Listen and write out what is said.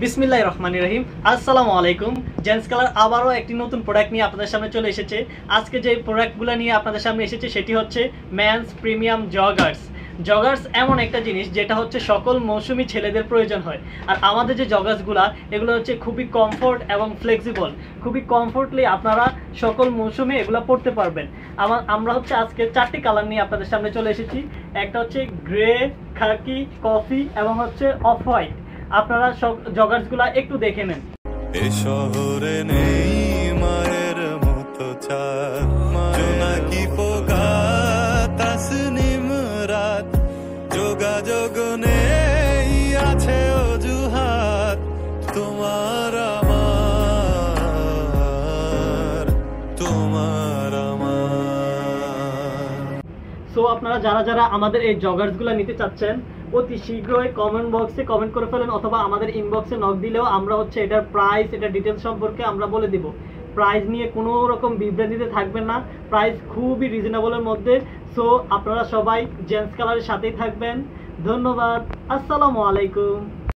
বিসমিল্লাহির রহমানির রহিম। আসসালামু আলাইকুম। জেন্টস কালার আবারও একটি নতুন প্রোডাক্ট নিয়ে আপনাদের সামনে চলে এসেছে। আজকে যে প্রোডাক্টগুলো নিয়ে আপনাদের সামনে এসেছে সেটি হচ্ছে মেন্স প্রিমিয়াম জগার্স। জগার্স এমন একটা জিনিস যেটা হচ্ছে সকল মৌসুমী ছেলেদের প্রয়োজন হয়। আর আমাদের যে জগার্সগুলো এগুলো হচ্ছে খুবই কমফোর্ট এবং ফ্লেক্সিবল, খুবই কমফোর্টলি আপনারা সকল মৌসুমে এগুলো পরতে পারবেন। আমরা হচ্ছে আজকে 4টি কালার নিয়ে আপনাদের সামনে চলে এসেছি। একটা হচ্ছে গ্রে, খাকি, কফি এবং হচ্ছে অফ হোয়াইট। আপনারা সব জগার্সগুলা একটু দেখে নেন। এ শহরে নেই মায়ের মতো চাঁদ, জোনাকি পোকা তাসনিম রাত, যোগাযোগ নেই আছে অজুহাত, তোমার আমার সো আপনারা যারা যারা আমাদের এই জগার্সগুলো নিতে চাচ্ছেন অতি শীঘ্রই কমেন্ট বক্সে কমেন্ট করে ফেলেন, অথবা আমাদের ইনবক্সে নক দিলেও আমরা হচ্ছে এটার প্রাইস, এটা ডিটেলস সম্পর্কে আমরা বলে দিব। প্রাইস নিয়ে কোনো রকম বিভ্রান্তিতে থাকবেন না, প্রাইস খুবই রিজনেবলের মধ্যে। সো আপনারা সবাই জেন্টস কালারের সাথেই থাকবেন। ধন্যবাদ। আসসালামু আলাইকুম।